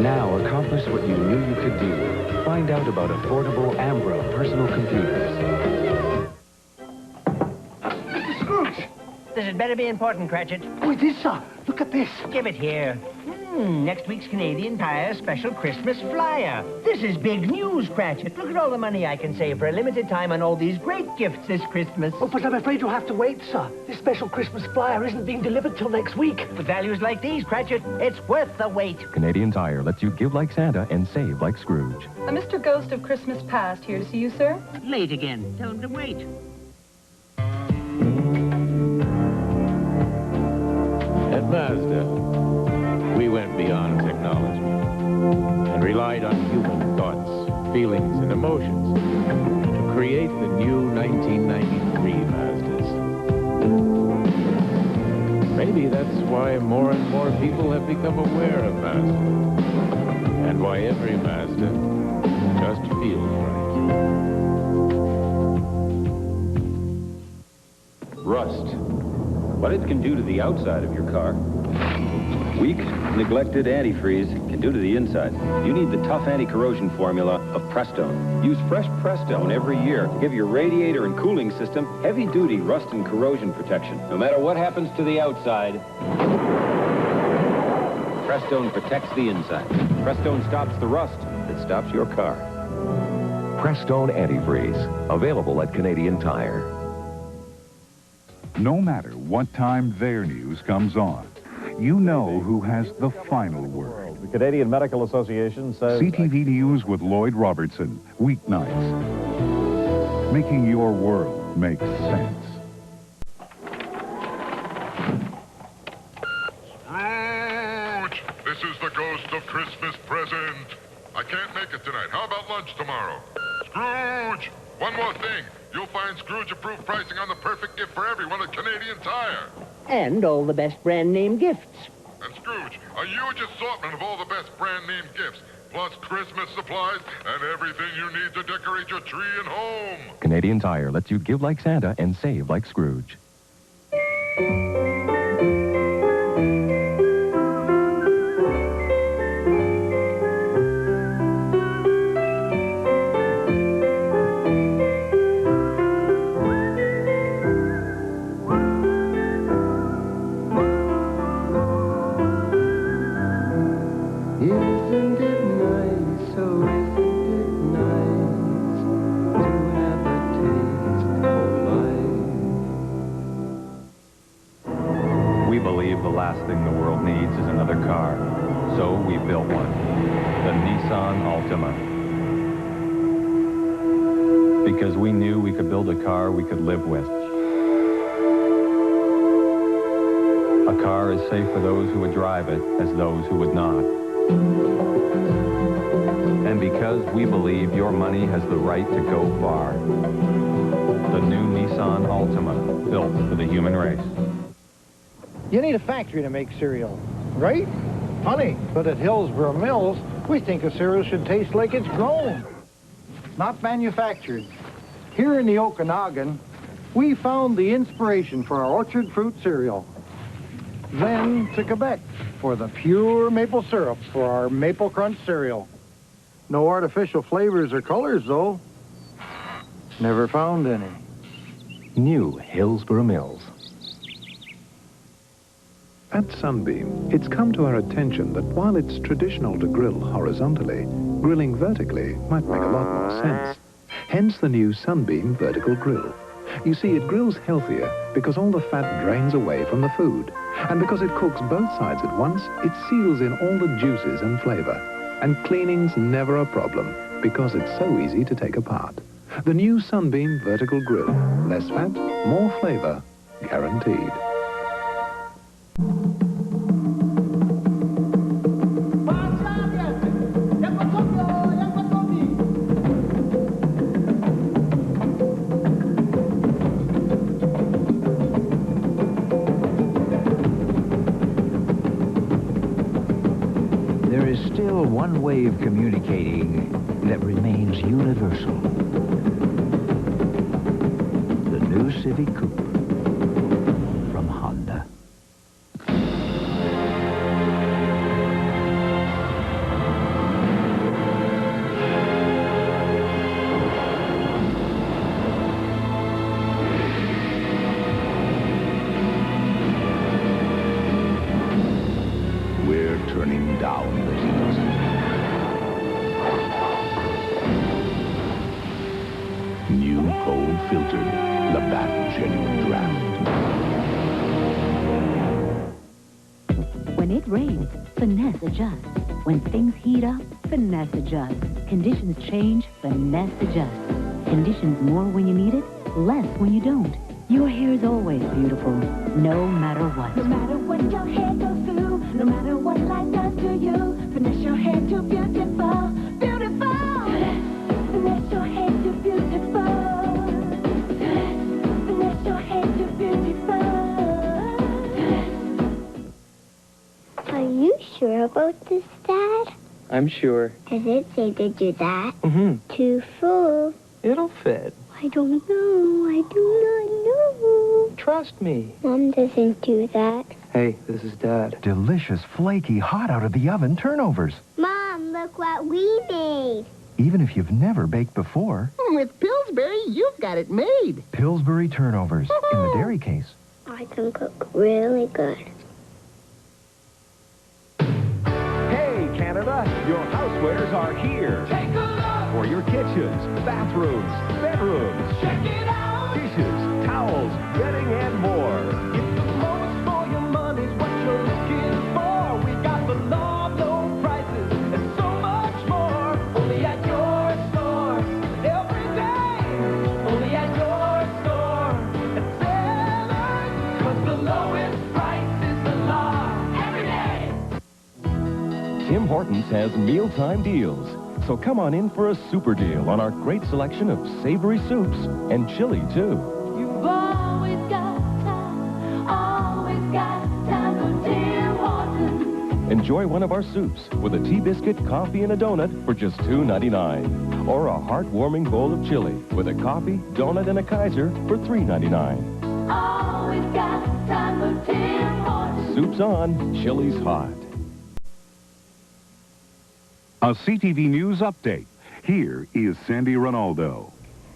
Now accomplish what you knew you could do. Find out about affordable Ambro personal computers. Mr. Scrooge! This had better be important, Cratchit. Oh, it is, sir. Look at this. Give it here. Next week's Canadian Tire special Christmas flyer. This is big news, Cratchit. Look at all the money I can save for a limited time on all these great gifts this Christmas. Oh, but I'm afraid you'll have to wait, sir. This special Christmas flyer isn't being delivered till next week. With values like these, Cratchit, it's worth the wait. Canadian Tire lets you give like Santa and save like Scrooge. A Mr. Ghost of Christmas Past here to see you, sir. Late again. Tell him to wait. At Mazda, we went beyond technology and relied on human thoughts, feelings, and emotions to create the new 1993 Mazdas. Maybe that's why more and more people have become aware of Mazda, and why every Mazda just feels right. Rust. What it can do to the outside of your car, weak, neglected antifreeze can do to the inside. You need the tough anti-corrosion formula of Prestone. Use fresh Prestone every year to give your radiator and cooling system heavy-duty rust and corrosion protection. No matter what happens to the outside, Prestone protects the inside. Prestone stops the rust that stops your car. Prestone Antifreeze. Available at Canadian Tire. No matter what time their news comes on, you know who has the final word. The Canadian Medical Association says... CTV News with Lloyd Robertson, weeknights. Making your world make sense. Scrooge! This is the ghost of Christmas present. I can't make it tonight. How about lunch tomorrow? Scrooge! One more thing. You'll find Scrooge-approved pricing on the perfect gift for everyone at Canadian Tire. And all the best brand name gifts. And Scrooge, a huge assortment of all the best brand name gifts, plus Christmas supplies and everything you need to decorate your tree and home. Canadian Tire lets you give like Santa and save like Scrooge. last thing the world needs is another car. So we built one, the Nissan Altima. Because we knew we could build a car we could live with. A car as safe for those who would drive it as those who would not. And because we believe your money has the right to go far. The new Nissan Altima, built for the human race. You need a factory to make cereal, right? Funny, but at Hillsborough Mills, we think a cereal should taste like it's grown, not manufactured. Here in the Okanagan, we found the inspiration for our orchard fruit cereal. Then to Quebec for the pure maple syrup for our Maple Crunch cereal. No artificial flavors or colors, though. Never found any. New Hillsborough Mills. At Sunbeam, it's come to our attention that while it's traditional to grill horizontally, grilling vertically might make a lot more sense. Hence the new Sunbeam Vertical Grill. You see, it grills healthier because all the fat drains away from the food. And because it cooks both sides at once, it seals in all the juices and flavor. And cleaning's never a problem because it's so easy to take apart. The new Sunbeam Vertical Grill. Less fat, more flavor, guaranteed. There is still one way of communicating that remains universal. The new Civic Coupe from Honda. down the heat. New cold filtered Labatt Genuine Draft. When it rains, finesse adjusts. When things heat up, finesse adjusts. Conditions change, finesse adjusts. Conditions more when you need it, less when you don't. Your hair is always beautiful, no matter what. No matter what your hair goes through, no matter what life does to you, finesse your hair to beautiful, beautiful. Finesse your hair to beautiful. Finesse your hair to beautiful. Are you sure about this, Dad? I'm sure. Does it say to do that? Mm-hmm. Too full. It'll fit. I don't know. I do not know. Trust me. Mom doesn't do that. Hey, this is Dad. Delicious, flaky, hot out of the oven turnovers. Mom, look what we made. Even if you've never baked before. With Pillsbury, you've got it made. Pillsbury turnovers in the dairy case. I can cook really good. Hey, Canada, your housewares are here. Take a look. For your kitchens, bathrooms, bedrooms. Check it out. Dishes, towels, bedding, and more. Get the most for your money's what you're looking for. We got the low prices and so much more. Only at your store. Every day. Only at your store. At Sellers. 'Cause the lowest price is the law. Every day. Tim Hortons has mealtime deals. So come on in for a super deal on our great selection of savory soups and chili, too. You've always got time for Tim Hortons. Enjoy one of our soups with a tea biscuit, coffee, and a donut for just $2.99. Or a heartwarming bowl of chili with a coffee, donut, and a Kaiser for $3.99. Always got time for Tim Hortons. Soup's on, chili's hot. A CTV News update. Here is Sandy Ronaldo.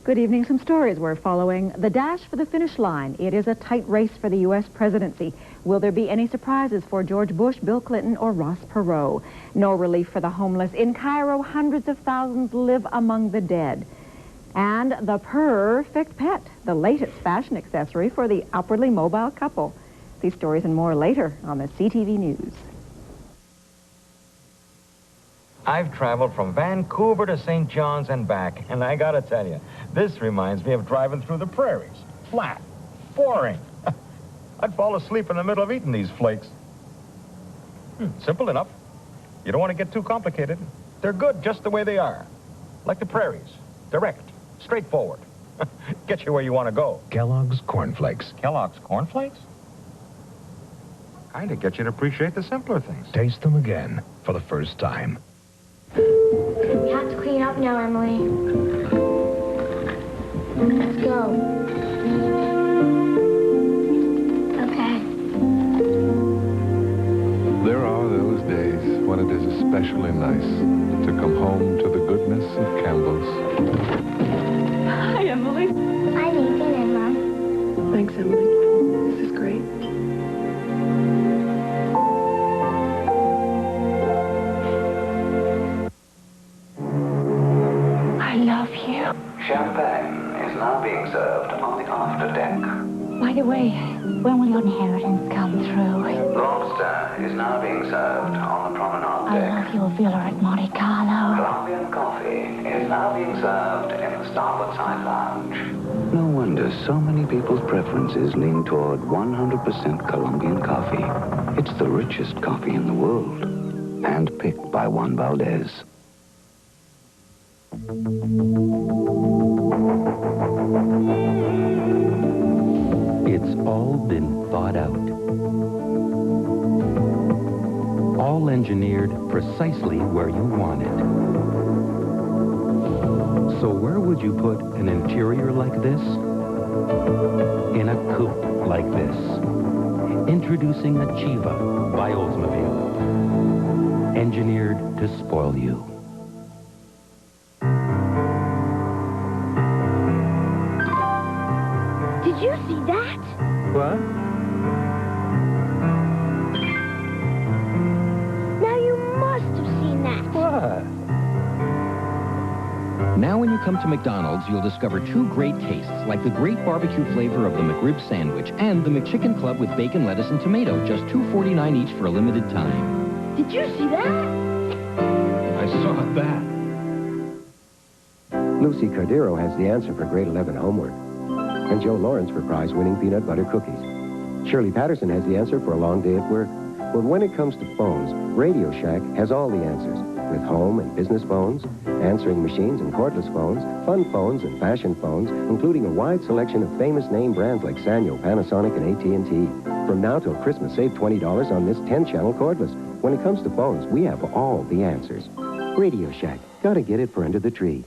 Good evening. Some stories we're following. The dash for the finish line. It is a tight race for the U.S. presidency. Will there be any surprises for George Bush, Bill Clinton, or Ross Perot? No relief for the homeless. In Cairo, hundreds of thousands live among the dead. And the perfect pet, the latest fashion accessory for the upwardly mobile couple. These stories and more later on the CTV News. I've traveled from Vancouver to St. John's and back, and I gotta tell you, this reminds me of driving through the prairies. Flat, boring. I'd fall asleep in the middle of eating these flakes. Simple enough. You don't want to get too complicated. They're good just the way they are. Like the prairies. Direct, straightforward. Get you where you want to go. Kellogg's Corn Flakes. Kellogg's Corn Flakes? Kinda get you to appreciate the simpler things. Taste them again for the first time. You have to clean up now, Emily. Let's go. Okay. There are those days when it is especially nice to come home to the goodness of Campbell's. Hi, Emily. Hi, Nathan and Mom. Thanks, Emily. This is great. Champagne is now being served on the after deck. By the way, when will your inheritance come through? Lobster is now being served on the promenade I deck. love your villa at Monte Carlo. Colombian coffee is now being served in the starboard side lounge. No wonder so many people's preferences lean toward 100% Colombian coffee. It's the richest coffee in the world. Handpicked by Juan Valdez. It's all been thought out. All engineered precisely where you want it. So where would you put an interior like this? In a coupe like this. Introducing a Chiva by Oldsmobile. Engineered to spoil you. Did you see that? What? Now you Now when you come to McDonald's, you'll discover two great tastes, like the great barbecue flavor of the McRib sandwich and the McChicken Club with bacon, lettuce, and tomato, just $2.49 each for a limited time. Did you see that? I saw that. Lucy Cardero has the answer for grade 11 homework. And Joe Lawrence for prize-winning peanut butter cookies. Shirley Patterson has the answer for a long day at work. But when it comes to phones, Radio Shack has all the answers. With home and business phones, answering machines and cordless phones, fun phones and fashion phones, including a wide selection of famous name brands like Sanyo, Panasonic, and AT&T. From now till Christmas, save $20 on this 10-channel cordless. When it comes to phones, we have all the answers. Radio Shack. Gotta get it for under the tree.